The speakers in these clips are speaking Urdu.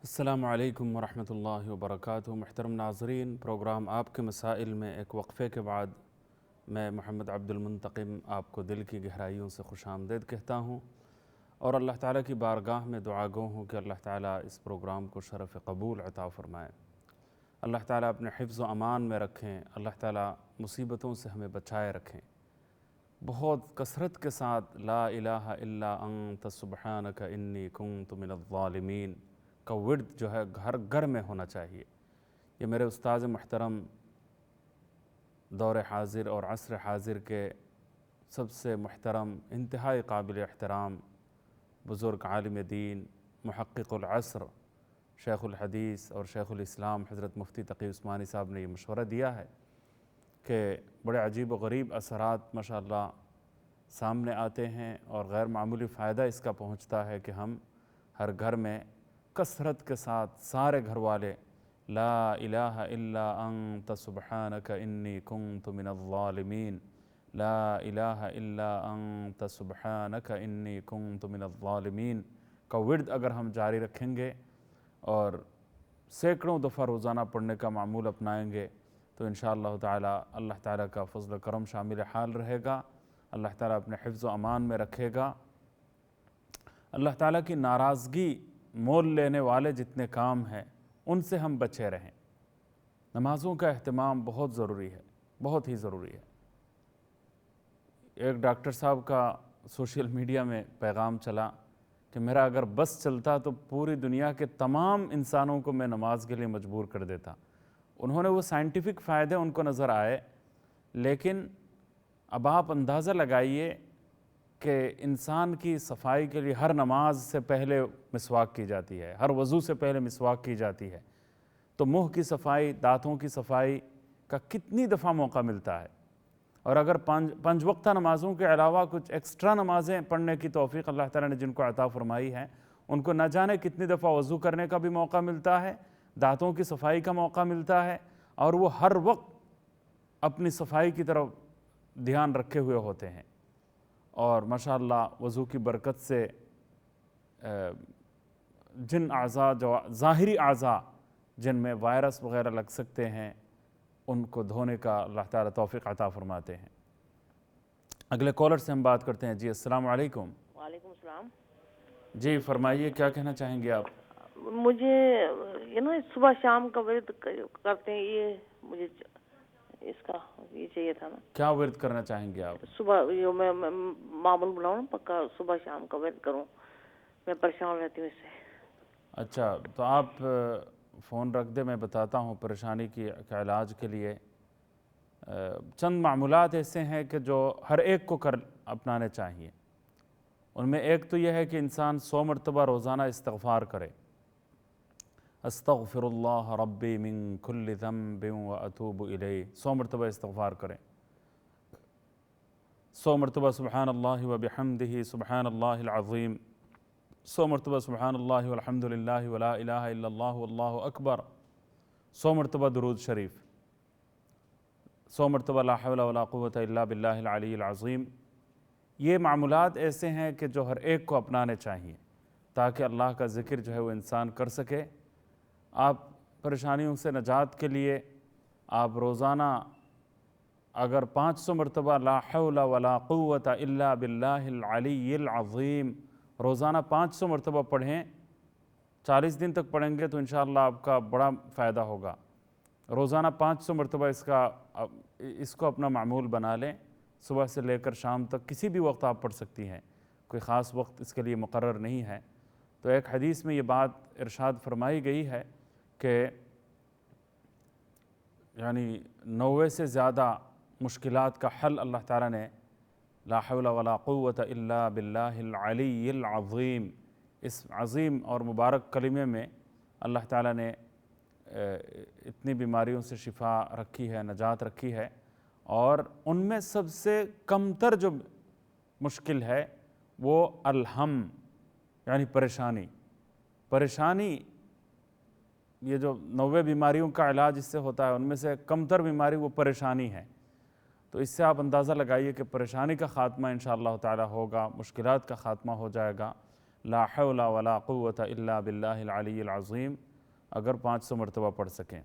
السلام علیکم ورحمۃ اللہ وبرکاتہ۔ محترم ناظرین، پروگرام آپ کے مسائل میں ایک وقفے کے بعد میں محمد عبد المنتقم آپ کو دل کی گہرائیوں سے خوش آمدید کہتا ہوں اور اللہ تعالیٰ کی بارگاہ میں دعا گو ہوں کہ اللہ تعالیٰ اس پروگرام کو شرف قبول عطا فرمائے، اللہ تعالیٰ اپنے حفظ و امان میں رکھیں، اللہ تعالیٰ مصیبتوں سے ہمیں بچائے رکھیں۔ بہت کثرت کے ساتھ لا الہ الا انت سبحانک انی کنت من الظالمین کا ورد جو ہے گھر گھر میں ہونا چاہیے۔ یہ میرے استاذ محترم دور حاضر اور عصر حاضر کے سب سے محترم، انتہائی قابل احترام بزرگ عالم دین، محقق العصر، شیخ الحدیث اور شیخ الاسلام حضرت مفتی تقی عثمانی صاحب نے یہ مشورہ دیا ہے کہ بڑے عجیب و غریب اثرات ماشاءاللہ سامنے آتے ہیں اور غیر معمولی فائدہ اس کا پہنچتا ہے کہ ہم ہر گھر میں کثرت کے ساتھ سارے گھر والے لا الہ الا انت سبحانک انی کنت من الظالمین، لا الہ الا انت سبحانک انی کنت من الظالمین کا ورد اگر ہم جاری رکھیں گے اور سینکڑوں دفعہ روزانہ پڑھنے کا معمول اپنائیں گے تو انشاءاللہ تعالی اللہ تعالیٰ کا فضل و کرم شامل حال رہے گا، اللہ تعالیٰ اپنے حفظ و امان میں رکھے گا، اللہ تعالیٰ کی ناراضگی مول لینے والے جتنے کام ہیں ان سے ہم بچے رہیں۔ نمازوں کا اہتمام بہت ضروری ہے، بہت ہی ضروری ہے۔ ایک ڈاکٹر صاحب کا سوشل میڈیا میں پیغام چلا کہ میرا اگر بس چلتا تو پوری دنیا کے تمام انسانوں کو میں نماز کے لیے مجبور کر دیتا۔ انہوں نے وہ سائنٹیفک فائدے ان کو نظر آئے، لیکن اب آپ اندازہ لگائیے کہ انسان کی صفائی کے لیے ہر نماز سے پہلے مسواک کی جاتی ہے، ہر وضو سے پہلے مسواک کی جاتی ہے، تو منہ کی صفائی، دانتوں کی صفائی کا کتنی دفعہ موقع ملتا ہے۔ اور اگر پنج وقتہ نمازوں کے علاوہ کچھ ایکسٹرا نمازیں پڑھنے کی توفیق اللہ تعالیٰ نے جن کو عطا فرمائی ہے، ان کو نہ جانے کتنی دفعہ وضو کرنے کا بھی موقع ملتا ہے، دانتوں کی صفائی کا موقع ملتا ہے، اور وہ ہر وقت اپنی صفائی کی طرف دھیان رکھے ہوئے ہوتے ہیں۔ اور ماشاءاللہ وضو کی برکت سے جن اعضاء جو ظاہری اعضاء جن میں وائرس وغیرہ لگ سکتے ہیں ان کو دھونے کا اللہ تعالیٰ توفیق عطا فرماتے ہیں۔ اگلے کالر سے ہم بات کرتے ہیں۔ جی السلام علیکم۔ وعلیکم السلام۔ جی فرمائیے، کیا کہنا چاہیں گے آپ؟ مجھے یہ نا صبح شام کا ورد کرتے ہیں، یہ مجھے اس کا یہ چاہیے تھا نا۔ کیا ورد کرنا چاہیں گے آپ؟ صبح یہ میں معمول بناؤں پکا صبح شام کا ورد کروں، میں پریشان رہتی ہوں اس سے۔ اچھا، تو آپ فون رکھ دے، میں بتاتا ہوں پریشانی کا علاج کے لیے چند معمولات ایسے ہیں کہ جو ہر ایک کو اپنانے چاہیے۔ ان میں ایک تو یہ ہے کہ انسان 100 مرتبہ روزانہ استغفار کرے، استغفر اللہ ربی من کل ذنب واتوب الیہ، 100 مرتبہ استغفار کریں، 100 مرتبہ سبحان اللہ وبحمدہ سبحان اللہ العظیم، 100 مرتبہ سبحان اللہ والحمد للہ ولا الہ الا اللہ واللہ اکبر، 100 مرتبہ درود شریف، 100 مرتبہ لا حول ولا قوة الا باللہ العلی العظیم۔ یہ معمولات ایسے ہیں کہ جو ہر ایک کو اپنانے چاہیے تاکہ اللہ کا ذکر جو ہے وہ انسان کر سکے۔ آپ پریشانیوں سے نجات کے لیے آپ روزانہ اگر 500 مرتبہ لا حول ولا قوة الا باللہ العلی العظیم روزانہ 500 مرتبہ پڑھیں، 40 دن تک پڑھیں گے تو انشاءاللہ آپ کا بڑا فائدہ ہوگا۔ روزانہ 500 مرتبہ اس کو اپنا معمول بنا لیں، صبح سے لے کر شام تک کسی بھی وقت آپ پڑھ سکتی ہیں، کوئی خاص وقت اس کے لیے مقرر نہیں ہے۔ تو ایک حدیث میں یہ بات ارشاد فرمائی گئی ہے کہ یعنی 90 سے زیادہ مشکلات کا حل اللہ تعالیٰ نے لا حول ولا قوة الا باللہ العلی العظیم، اس عظیم اور مبارک کلمے میں اللہ تعالیٰ نے اتنی بیماریوں سے شفا رکھی ہے، نجات رکھی ہے، اور ان میں سب سے کم تر جو مشکل ہے وہ الہم یعنی پریشانی، یہ جو 90 بیماریوں کا علاج اس سے ہوتا ہے ان میں سے کم تر بیماری وہ پریشانی ہے۔ تو اس سے آپ اندازہ لگائیے کہ پریشانی کا خاتمہ انشاءاللہ تعالی ہوگا، مشکلات کا خاتمہ ہو جائے گا۔ لا حول ولا قوة الا باللہ العلی العظیم اگر 500 مرتبہ پڑھ سکیں،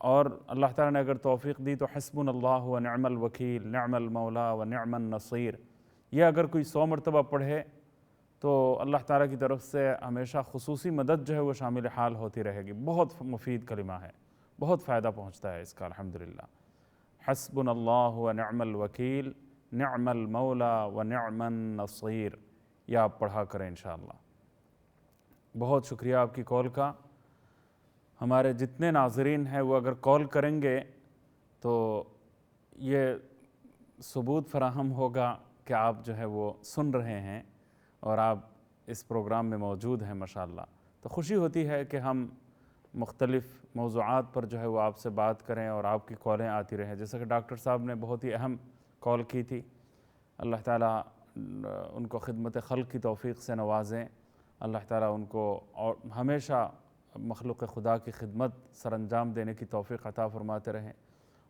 اور اللہ تعالیٰ نے اگر توفیق دی تو حسبنا اللہ و نعم الوکیل نعم المولا و نعم النصیر، یہ اگر کوئی 100 مرتبہ پڑھے تو اللہ تعالیٰ کی طرف سے ہمیشہ خصوصی مدد جو ہے وہ شامل حال ہوتی رہے گی۔ بہت مفید کلمہ ہے، بہت فائدہ پہنچتا ہے اس کا الحمدللہ۔ حسبنا اللہ و نعم الوکیل نعم المولا و نعم النصیر، یہ آپ پڑھا کریں انشاءاللہ۔ بہت شکریہ آپ کی کال کا۔ ہمارے جتنے ناظرین ہیں وہ اگر کال کریں گے تو یہ ثبوت فراہم ہوگا کہ آپ جو ہے وہ سن رہے ہیں اور آپ اس پروگرام میں موجود ہیں ماشاءاللہ۔ تو خوشی ہوتی ہے کہ ہم مختلف موضوعات پر جو ہے وہ آپ سے بات کریں اور آپ کی کالیں آتی رہیں، جیسا کہ ڈاکٹر صاحب نے بہت ہی اہم کال کی تھی۔ اللہ تعالیٰ ان کو خدمت خلق کی توفیق سے نوازیں، اللہ تعالیٰ ان کو اور ہمیشہ مخلوق خدا کی خدمت سر انجام دینے کی توفیق عطا فرماتے رہیں،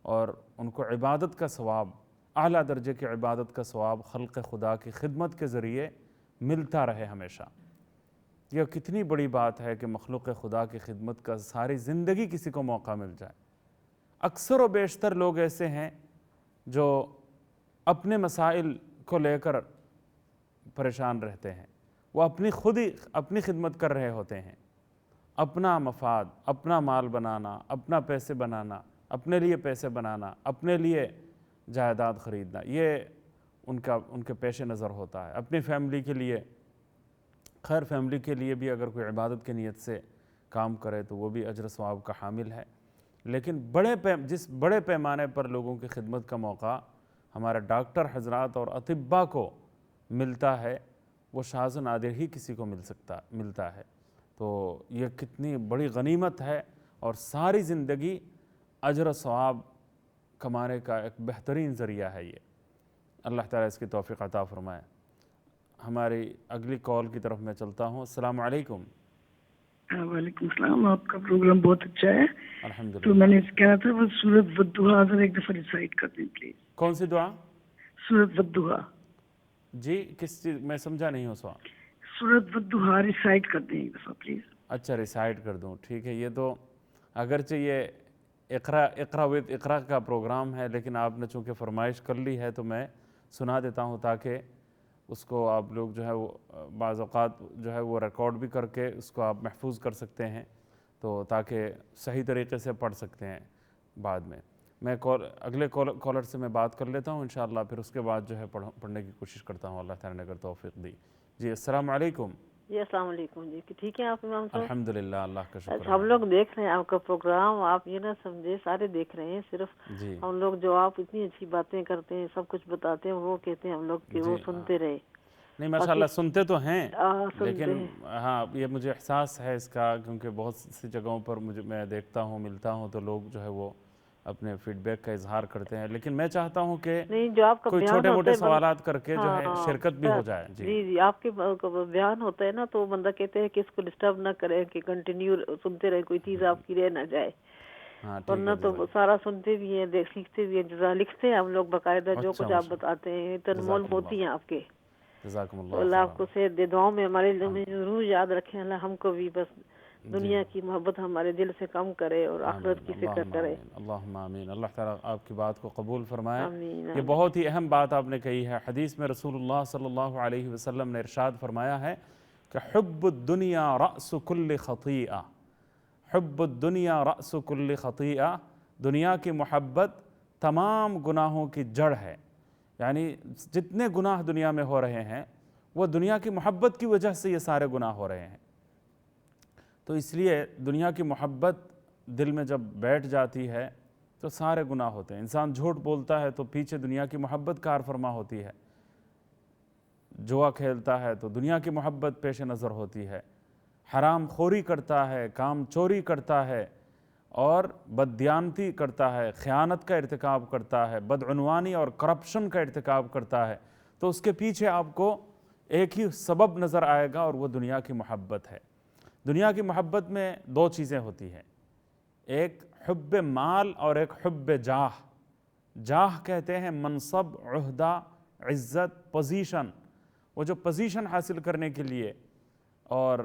اور ان کو عبادت کا ثواب، اعلیٰ درجے کی عبادت کا ثواب خلق خدا کی خدمت کے ذریعے ملتا رہے ہمیشہ۔ یہ کتنی بڑی بات ہے کہ مخلوق خدا کی خدمت کا ساری زندگی کسی کو موقع مل جائے۔ اکثر و بیشتر لوگ ایسے ہیں جو اپنے مسائل کو لے کر پریشان رہتے ہیں، وہ اپنی خدمت کر رہے ہوتے ہیں، اپنا مفاد، اپنا مال بنانا، اپنا پیسے بنانا، اپنے لیے پیسے بنانا، اپنے لیے جائیداد خریدنا، یہ ان کے پیش نظر ہوتا ہے۔ اپنی فیملی کے لیے، خیر فیملی کے لیے بھی اگر کوئی عبادت کی نیت سے کام کرے تو وہ بھی اجر ثواب کا حامل ہے، لیکن جس بڑے پیمانے پر لوگوں کی خدمت کا موقع ہمارے ڈاکٹر حضرات اور اطباء کو ملتا ہے وہ شاذ و نادر ہی کسی کو ملتا ہے۔ تو یہ کتنی بڑی غنیمت ہے، اور ساری زندگی اجر و ثواب کمانے کا ایک بہترین ذریعہ ہے یہ۔ اللہ تعالیٰ اس کی توفیق عطا فرمائے۔ ہماری اگلی کال کی طرف میں چلتا ہوں۔ السلام علیکم۔ وعلیکم السلام، آپ کا پروگرام بہت اچھا ہے۔ الحمدللہ۔ تو میں نے کہنا تھا وہ سورۃ والضحیٰ ذرا ایک دفعہ ریسائٹ کر دیں پلیز۔ کون سی دعا؟ سورۃ والضحیٰ۔ جی کس چیز میں سمجھا نہیں ہوں سوال۔ سورۃ والضحیٰ ریسائٹ کر دیں ایک دفعہ پلیز۔ اچھا ریسائٹ کر دوں، ٹھیک ہے۔ یہ تو اگرچہ یہ اقرا وتھ اقرا کا پروگرام ہے، لیکن آپ نے چونکہ فرمائش کر لی ہے تو میں سنا دیتا ہوں تاکہ اس کو آپ لوگ جو ہے وہ بعض اوقات جو ہے وہ ریکارڈ بھی کر کے اس کو آپ محفوظ کر سکتے ہیں، تو تاکہ صحیح طریقے سے پڑھ سکتے ہیں بعد میں۔ میں اگلے کالر سے میں بات کر لیتا ہوں انشاءاللہ، پھر اس کے بعد جو ہے پڑھنے کی کوشش کرتا ہوں، اللہ تعالیٰ نے اگر توفیق دی۔ جی السلام علیکم۔ جی السلام علیکم۔ جی ٹھیک ہے آپ امام صاحب؟ الحمدللہ، اللہ کا شکر ہم لوگ دیکھ رہے ہیں آپ کا پروگرام، آپ یہ نہ سمجھے سارے دیکھ رہے ہیں، صرف جی ہم لوگ جو آپ اتنی اچھی باتیں کرتے ہیں، سب کچھ بتاتے ہیں، وہ کہتے ہیں ہم لوگ کہ وہ سنتے رہے۔ نہیں ماشاءاللہ سنتے تو ہیں، سنتے لیکن ہیں۔ ہاں یہ مجھے احساس ہے اس کا، کیونکہ بہت سی جگہوں پر میں دیکھتا ہوں، ملتا ہوں، تو لوگ جو ہے وہ اپنے فیڈ بیک کا اظہار کرتے ہیں، لیکن میں چاہتا ہوں کہ نہیں جو آپ کا کوئی بیان چھوٹے ہوتا موٹے ہے سوالات کر کے جو ہے شرکت بھی ہو جائے۔ جی آپ کے بیان ہوتا ہے نا، تو بندہ کہتے ہیں کہ اس کو ڈسٹرب نہ کرے، کہ کنٹینیو سنتے رہے، کوئی چیز آپ کی رہ نہ جائے، ورنہ تو سارا سنتے بھی ہیں، سیکھتے بھی ہیں، جو لکھتے ہیں ہم لوگ باقاعدہ، جو کچھ آپ بتاتے ہیں تنمول موتی ہیں آپ کے۔ جزاکم اللہ۔ اللہ آپ کو صحت دے، دعاؤں میں ہمارے ضرور یاد رکھیں، اللہ ہم کو بھی بس دنیا کی محبت ہمارے دل سے کم کرے اور آخرت کی فکر کرے۔ اللہم آمین۔ اللہ تعالیٰ آپ کی بات کو قبول فرمائے۔ آمین۔ یہ بہت ہی اہم بات آپ نے کہی ہے۔ حدیث میں رسول اللہ صلی اللہ علیہ وسلم نے ارشاد فرمایا ہے کہ حب الدنیا رأس کل خطیئہ، حب الدنیا رأس کل خطیئہ، دنیا کی محبت تمام گناہوں کی جڑ ہے۔ یعنی جتنے گناہ دنیا میں ہو رہے ہیں وہ دنیا کی محبت کی وجہ سے یہ سارے گناہ ہو رہے ہیں۔ تو اس لیے دنیا کی محبت دل میں جب بیٹھ جاتی ہے تو سارے گناہ ہوتے ہیں۔ انسان جھوٹ بولتا ہے تو پیچھے دنیا کی محبت کار فرما ہوتی ہے، جوا کھیلتا ہے تو دنیا کی محبت پیش نظر ہوتی ہے، حرام خوری کرتا ہے، کام چوری کرتا ہے اور بددیانتی کرتا ہے، خیانت کا ارتکاب کرتا ہے، بدعنوانی اور کرپشن کا ارتکاب کرتا ہے، تو اس کے پیچھے آپ کو ایک ہی سبب نظر آئے گا، اور وہ دنیا کی محبت ہے۔ دنیا کی محبت میں دو چیزیں ہوتی ہیں، ایک حب مال اور ایک حب جاہ۔ جاہ کہتے ہیں منصب، عہدہ، عزت، پوزیشن۔ وہ جو پوزیشن حاصل کرنے کے لیے اور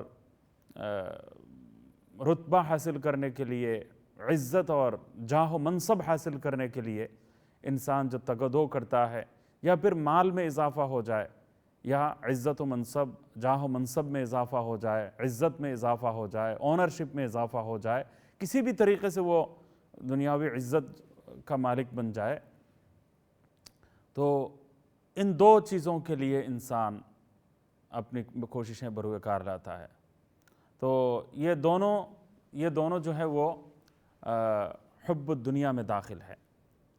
رتبہ حاصل کرنے کے لیے، عزت اور جاہ و منصب حاصل کرنے کے لیے انسان جو تگدو کرتا ہے، یا پھر مال میں اضافہ ہو جائے، یا عزت و منصب، جاہ و منصب میں اضافہ ہو جائے، عزت میں اضافہ ہو جائے، اونرشپ میں اضافہ ہو جائے، کسی بھی طریقے سے وہ دنیاوی عزت کا مالک بن جائے، تو ان دو چیزوں کے لیے انسان اپنی کوششیں بروئے کار لاتا ہے۔ تو یہ دونوں جو ہے وہ حب الدنیا میں داخل ہے،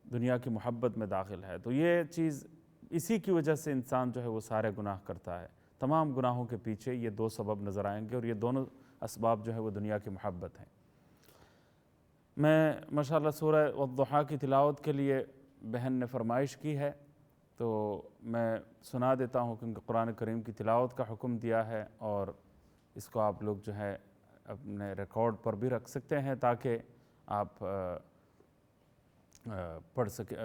دنیا کی محبت میں داخل ہے۔ تو یہ چیز، اسی کی وجہ سے انسان جو ہے وہ سارے گناہ کرتا ہے۔ تمام گناہوں کے پیچھے یہ دو سبب نظر آئیں گے، اور یہ دونوں اسباب جو ہے وہ دنیا کی محبت ہیں۔ میں ماشاءاللہ سورہ والضحیٰ کی تلاوت کے لیے بہن نے فرمائش کی ہے، تو میں سنا دیتا ہوں، کیونکہ قرآن کریم کی تلاوت کا حکم دیا ہے، اور اس کو آپ لوگ جو ہے اپنے ریکارڈ پر بھی رکھ سکتے ہیں، تاکہ آپ پڑھ سکیں،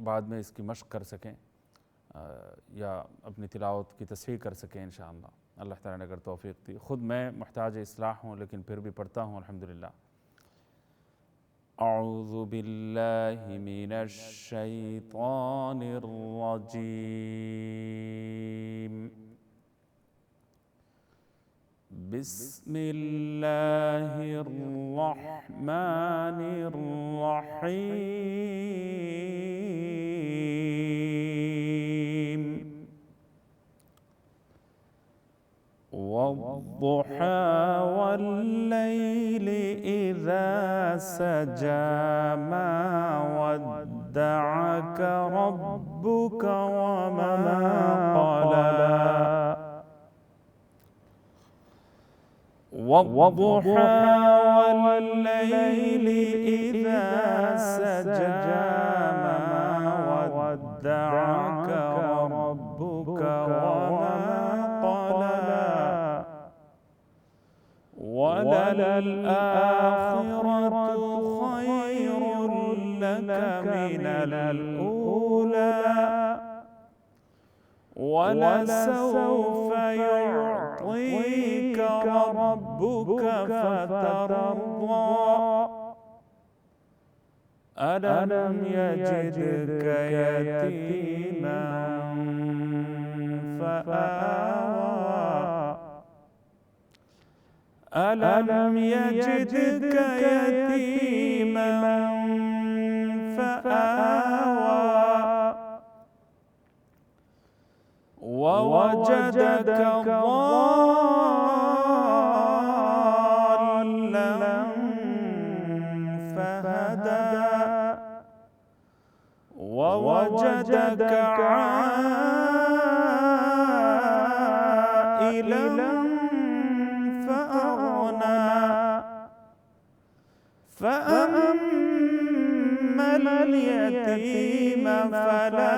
بعد میں اس کی مشق کر سکیں، یا اپنی تلاوت کی تصحیح کر سکیں انشاءاللہ، اللہ تعالیٰ نے اگر توفیق دی۔ خود میں محتاج اصلاح ہوں، لیکن پھر بھی پڑھتا ہوں الحمدللہ۔ اعوذ باللہ من الشیطان الرجیم، بسم اللہ الرحمن الرحیم، والضحى والليل إذا سجى ما ودعك ربك وما قلى، والضحى والليل إذا سجى ما ودعك ربك وما قلى، وللآخرة خير لك من الأولى، ولسوف يعطيك ربك فترضى، ألم يجدك يتيما فآوى، ألم يجدك يتيما فآوى، ووجدك ضالا فهدى، ووجدك عائلا فأغنى، فأما اليتيم فلا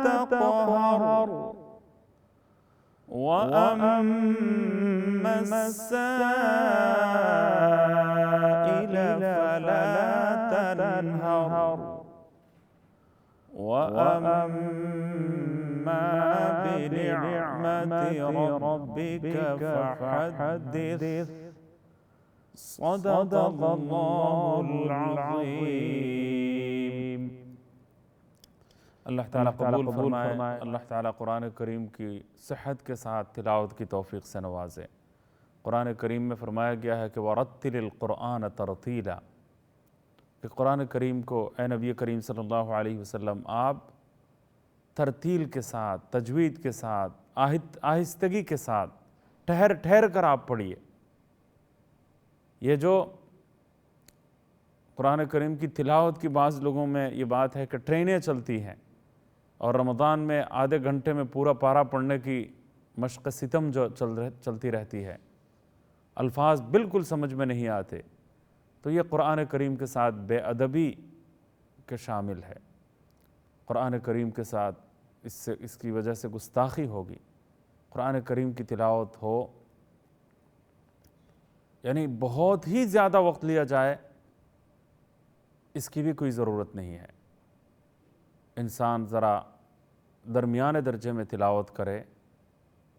تقهر، وأما السائل فلا تنهر، وأما بنعمة ربك فحدث، صدق اللہ العظیم۔ اللہ تعالیٰ قبول فرمائے، اللہ تعالیٰ قرآن کریم کی صحت کے ساتھ تلاوت کی توفیق سے نوازے۔ قرآن کریم میں فرمایا گیا ہے کہ وَرَتِّلِ الْقُرْآنَ تَرْتِيلًا، کہ قرآن کریم کو اے نبی کریم صلی اللہ علیہ وسلم آپ ترتیل کے ساتھ، تجوید کے ساتھ، آہستگی کے ساتھ، ٹھہر ٹھہر کر آپ پڑھیے۔ یہ جو قرآن کریم کی تلاوت کی بعض لوگوں میں یہ بات ہے کہ ٹرینیں چلتی ہیں، اور رمضان میں آدھے گھنٹے میں پورا پارہ پڑھنے کی مشق ستم جو چلتی رہتی ہے، الفاظ بالکل سمجھ میں نہیں آتے، تو یہ قرآن کریم کے ساتھ بے ادبی کے شامل ہے۔ قرآن کریم کے ساتھ اس کی وجہ سے گستاخی ہوگی۔ قرآن کریم کی تلاوت ہو، یعنی بہت ہی زیادہ وقت لیا جائے، اس کی بھی کوئی ضرورت نہیں ہے۔ انسان ذرا درمیانے درجے میں تلاوت کرے،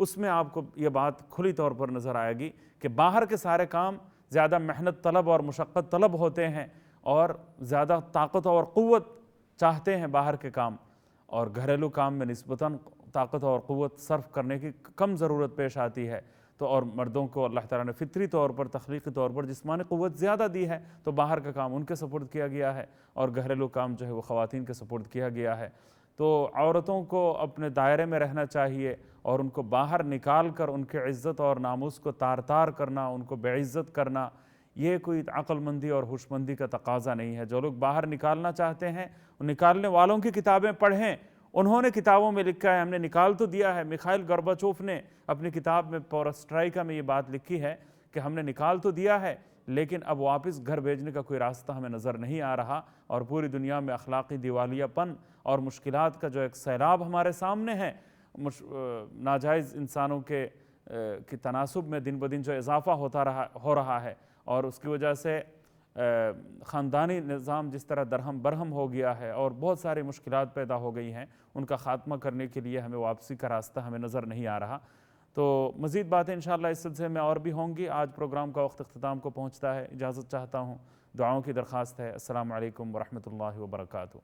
اس میں آپ کو یہ بات کھلی طور پر نظر آئے گی کہ باہر کے سارے کام زیادہ محنت طلب اور مشقت طلب ہوتے ہیں اور زیادہ طاقت اور قوت چاہتے ہیں باہر کے کام، اور گھریلو کام میں نسبتاً طاقت اور قوت صرف کرنے کی کم ضرورت پیش آتی ہے۔ تو اور مردوں کو اللہ تعالیٰ نے فطری طور پر، تخلیقی طور پر جسمانی قوت زیادہ دی ہے، تو باہر کا کام ان کے سپرد کیا گیا ہے اور گھریلو کام جو ہے وہ خواتین کے سپرد کیا گیا ہے۔ تو عورتوں کو اپنے دائرے میں رہنا چاہیے اور ان کو باہر نکال کر ان کے عزت اور ناموس کو تار تار کرنا، ان کو بے عزت کرنا، یہ کوئی عقل مندی اور ہوش مندی کا تقاضا نہیں ہے۔ جو لوگ باہر نکالنا چاہتے ہیں، نکالنے والوں کی کتابیں پڑھیں، انہوں نے کتابوں میں لکھا ہے، ہم نے نکال تو دیا ہے۔ میخائیل گورباچوف نے اپنی کتاب میں پورسٹرائکا میں یہ بات لکھی ہے کہ ہم نے نکال تو دیا ہے لیکن اب واپس گھر بھیجنے کا کوئی راستہ ہمیں نظر نہیں آ رہا، اور پوری دنیا میں اخلاقی دیوالیہ پن اور مشکلات کا جو ایک سیلاب ہمارے سامنے ہے، ناجائز انسانوں کے تناسب میں دن بدن جو اضافہ ہو رہا ہے، اور اس کی وجہ سے خاندانی نظام جس طرح درہم برہم ہو گیا ہے اور بہت ساری مشکلات پیدا ہو گئی ہیں، ان کا خاتمہ کرنے کے لیے ہمیں واپسی کا راستہ ہمیں نظر نہیں آ رہا۔ تو مزید باتیں انشاءاللہ اس سلسلے میں اور بھی ہوں گی۔ آج پروگرام کا وقت اختتام کو پہنچتا ہے، اجازت چاہتا ہوں، دعاؤں کی درخواست ہے۔ السلام علیکم ورحمۃ اللہ وبرکاتہ۔